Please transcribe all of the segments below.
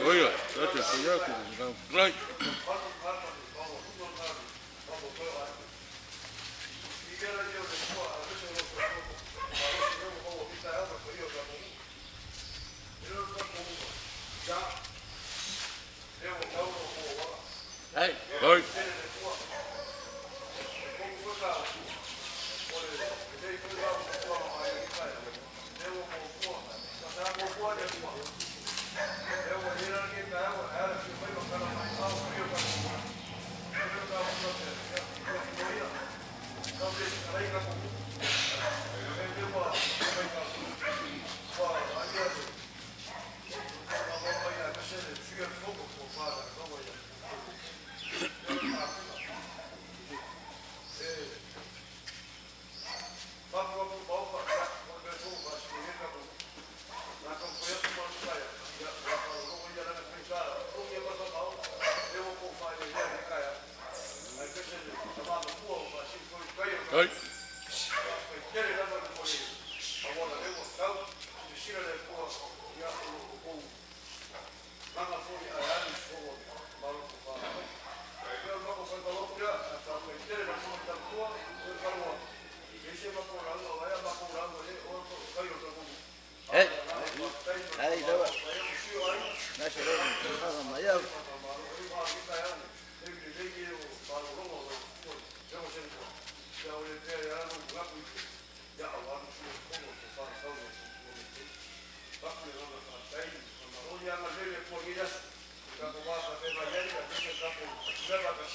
Oiga, gracias, right. Hey, Right. Right. hey, hey, đâu ạ? Nói chuyện đây, sao mà mấy đâu? Yo Hey.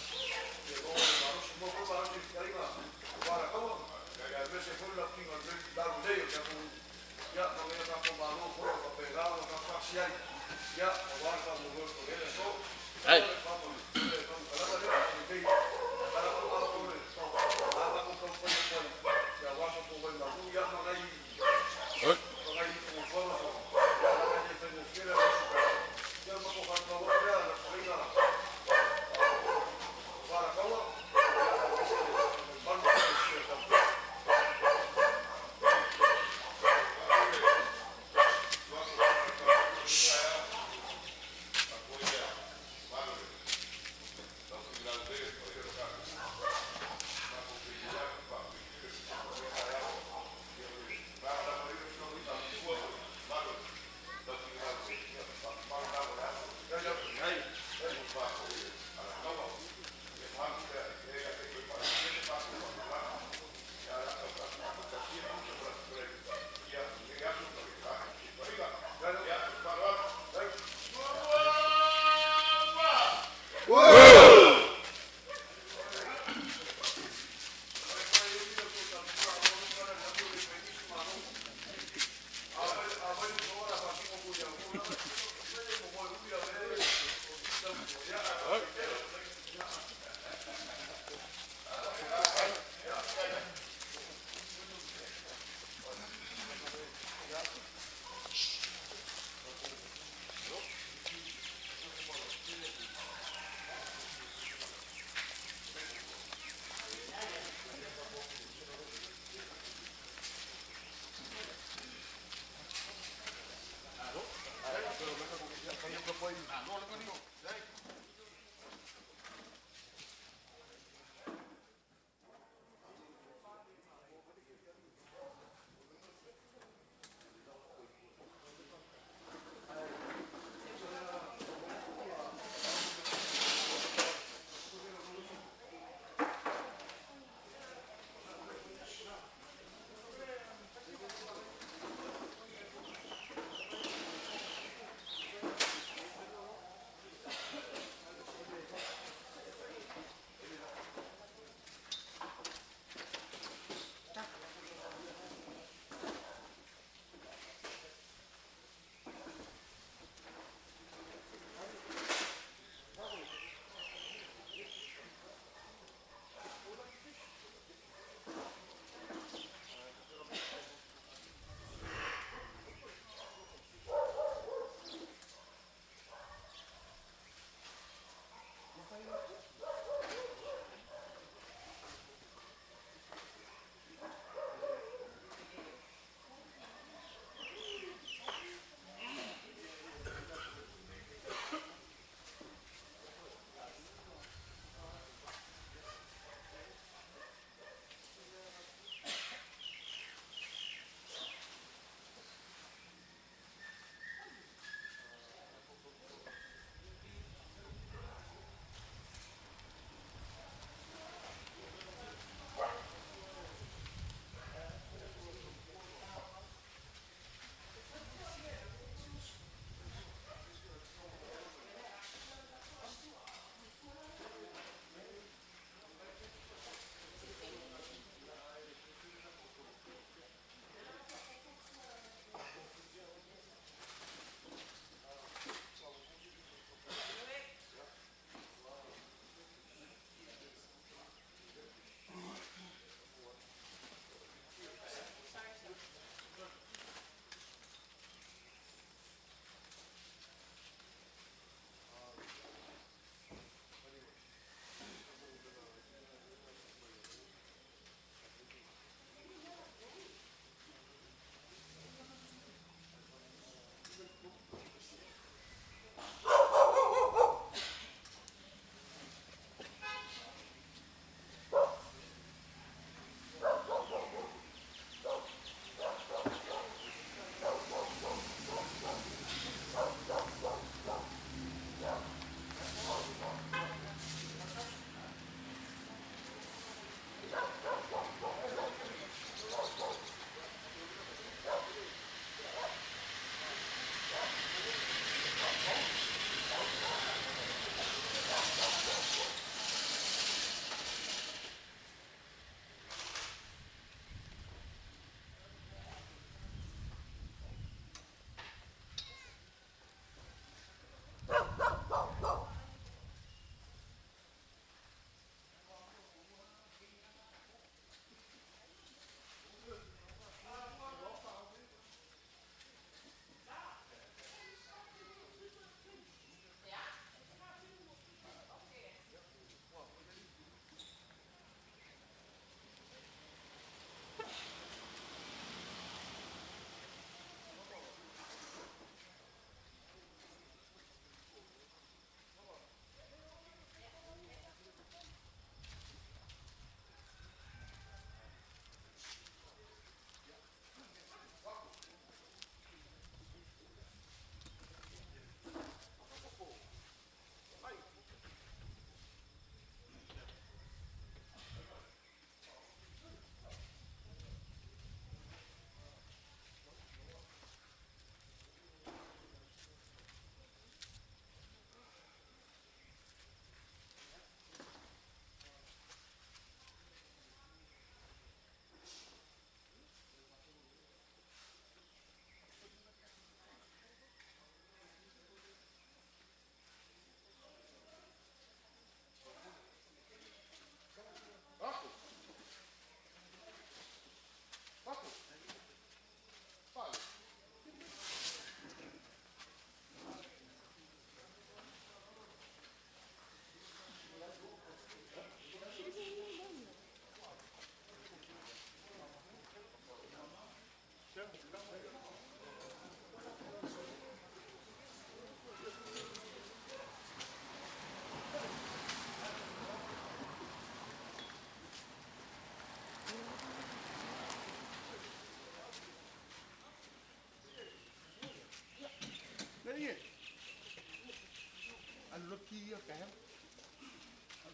nó kia kém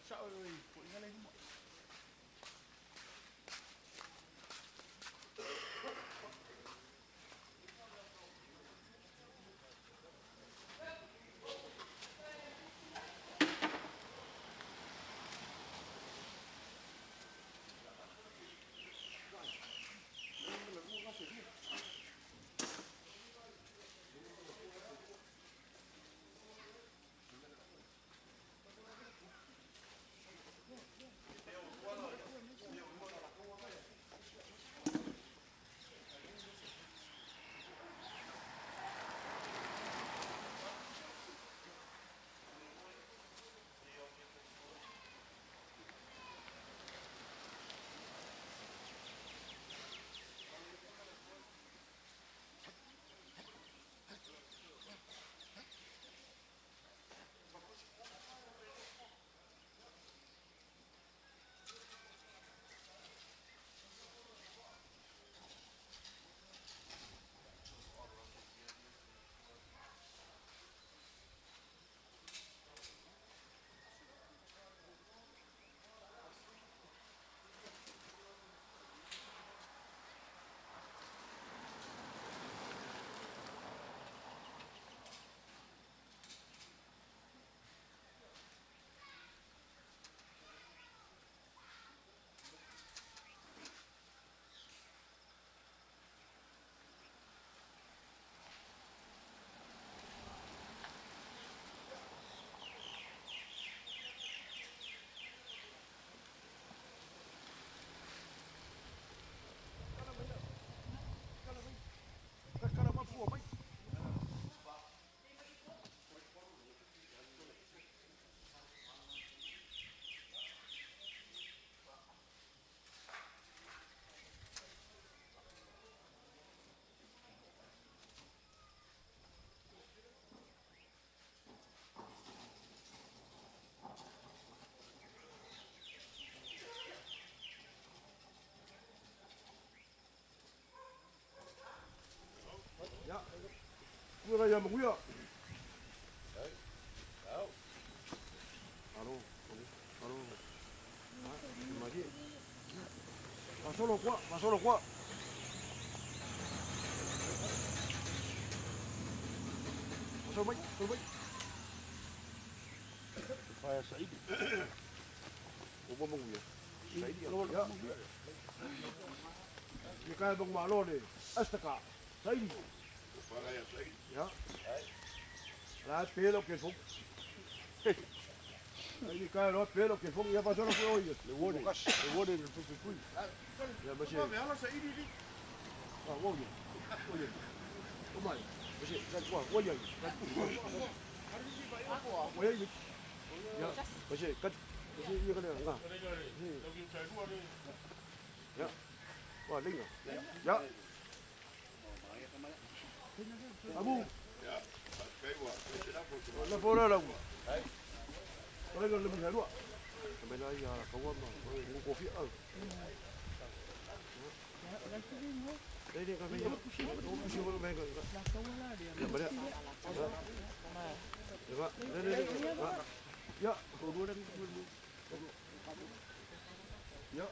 sao rồi của cái này Ja. Vừa là giờ một nguyện. đấy đâu Alo. Alo. Mà gì? Vào số lộc quá, vào số lộc quá. Số mấy, số mấy. phải sấy Ủa bông bông gì? Sấy đi. Ja. Như cái bông mà lô này, Astaka. Sấy đi. phải là sấy Ja. Là phê lộc kiệt phúc. Như cái đó phê lộc kiệt phúc, ya vào số lộc ôi. Để vô đi. Để vô đi là phúc phúc. Ya mà nó béo nó sấy đi 아, 오예. 오예. 오마이. 뭐지? 난 와, 오예. 난 오예. 오예. 야, 뭐지? 끝. 뭐지? 이거 그냥 가. 야. 와, 링아. 야. 아부. cái quả cái đó một 나 보라라고. cái này là mình thấy luôn. Bên đây là có quân mà, có cổ phiếu. Đây đây cái này, nó pushi vào bên cái. Ya, benar. Được ạ. Đây. Ya, dua dan dua. Ya.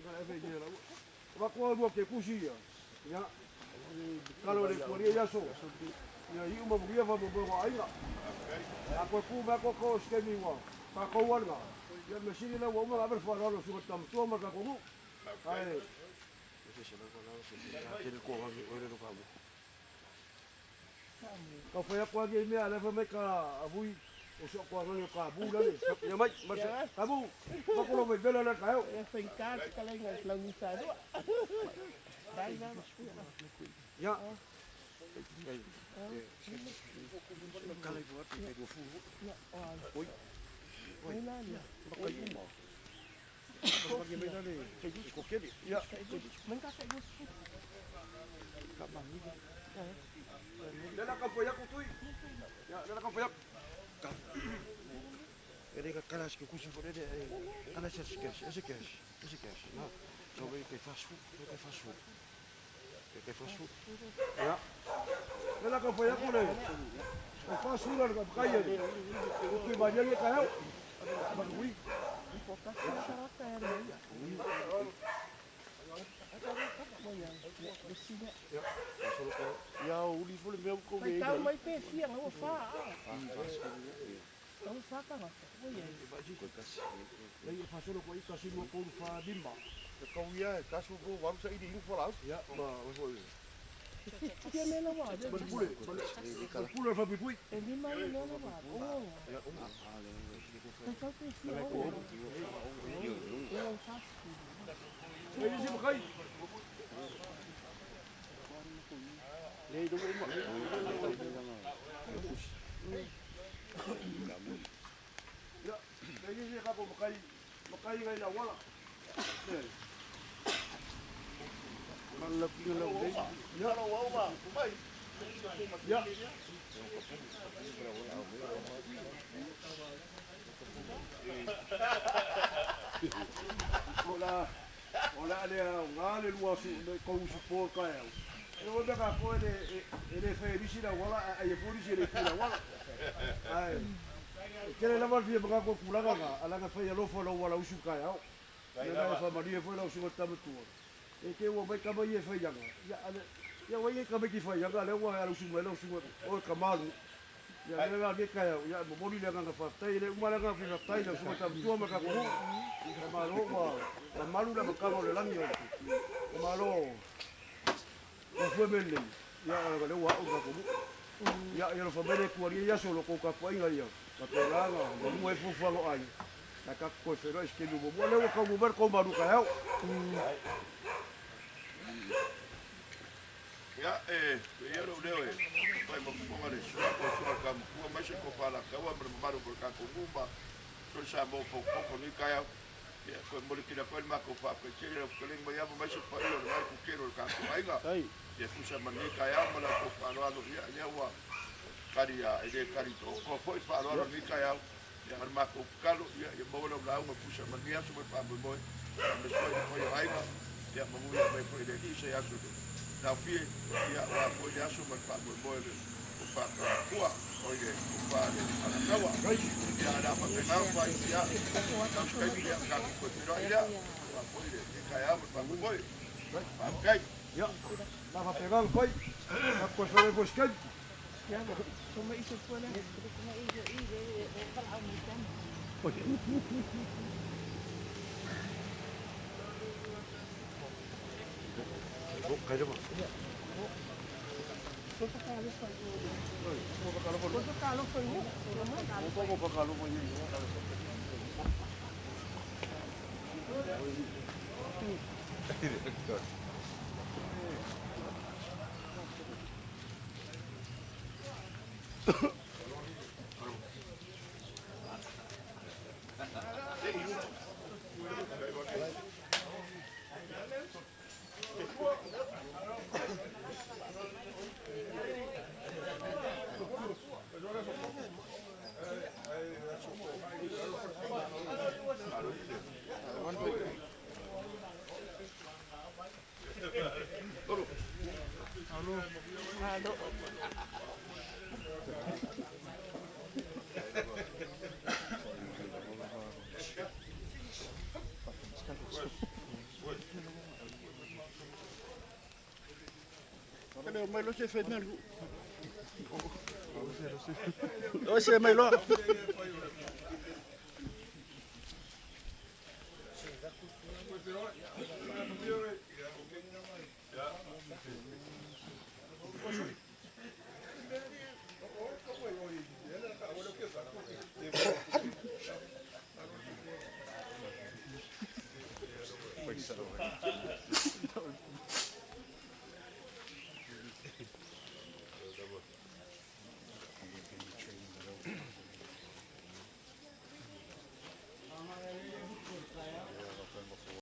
Cái này về nhiều lắm. Bác có buộc cái pushi à? Ya. Kalau di Korea ya so. Ya, itu mau dia mau bawa air nggak? Aku kau skemi wah. Pak kawan nggak? Ya mesin ini wah mau ambil farol surat tam tua mereka kamu. Hai. Cà phê qua kia mẹ là phải mấy cả vui, sợ qua nó cả bu đó đi, nhà mấy mà cả bu, có cô mình bên là cái không? Phần cá cái này là lần sai đó. Đây ra. Dạ. Cái này vừa thì cái đồ phu. Ôi. Ôi. Cái gì mà? Có cái bên đó đi, cái gì có kia đi. Dạ. Mình có cái gì? Các bạn như thế. Đây là cà phê của tôi. Dạ, đây là cà phê. Cái này cái cái cuisine của đây cái này sẽ cash, nó cho với cái fast food, Ja. Nela ka foi aku le. Ko fa sura ka kai ye. Ku ba ye ka hau. Ba kui. Ja, uli fole me ko Mai me. tau mai pe tiang o wha a. O wha ka ngata. O ye. Le ye fa sura ko i ka sino ko fa dimba. Ka ia ka so ko wa sa i di fo la. Ja, ma fo. Tia me la wa. Ba pule. Ba pule fa bitui. E ni mai le la wa. O. Ka tau pe tiang o. O wha. Le ye si kai. Le do mo. Ja. Le ye si ka ko kai. Makai ngai la wala. Malap ni la le. Ja. Ja. Ola le ngale lua su ko su por ka eu. E o daga ko ele fe bisi la wala ai polisi le kula wala. Ai. Kele la mal via baka ko kula ga ala ga fe lo fo lo wala usu ka eu. Ya fa maria foi lo su ta tu. E ke wo bai ka bai e fe yanga. Ya ale ya wa ye ka bai ki fe yanga le wa ala usu lo su o ka malu. Ya le la ke ka ya mo mori le ga fa tai le umala ga fa tai le su ta tu ma ka ko. Ka malo wa la malu la ka mo le langi. Malo. O fue belle. Ya le wa o ka ko. Ya lo fa belle ku ya solo ko ka ko ya. Ka to la ga mo e fu fa lo ai. La ka ko fe ro es que no mo le o ka mo ver ko maru ka eu. Ya, ya lo leo vai mo mo le sua ko sua ka mo ma se ko fala ka wa mo maru ko ka ko mumba so sa mo ko ko ni ka ya ya ko mo le kila ko ma ko fa ko chele ko le mo ya mo ma se pa lo ma ko kero ka ko ai ga Ai. ya ku sa man ni ka ya mo la ko fa lo ya wa kari ya ide kari to ko foi fa lo ni ka ya ya ma ko kalo ya mo lo la mo ku sa man ni ya so pa mo mo ko ya ai ga ya mo ya me ko ide ni se ya so na fie ia wa ko ia so ma pa mo mo le o pa kwa o ye o pa le ana kawa ia na pa pe na pa ia ka ka ia ka ko pero ia wa ko ile ka ia pa mo mo pa kai Ja. La va pegar el coi. La ko fe le bosque. Ya ba. So mai se fo na. Ko ka lo foi mo. Como pa ka lo mo ni. Alo. Kada mai lo se fe na lu. O se mai lo.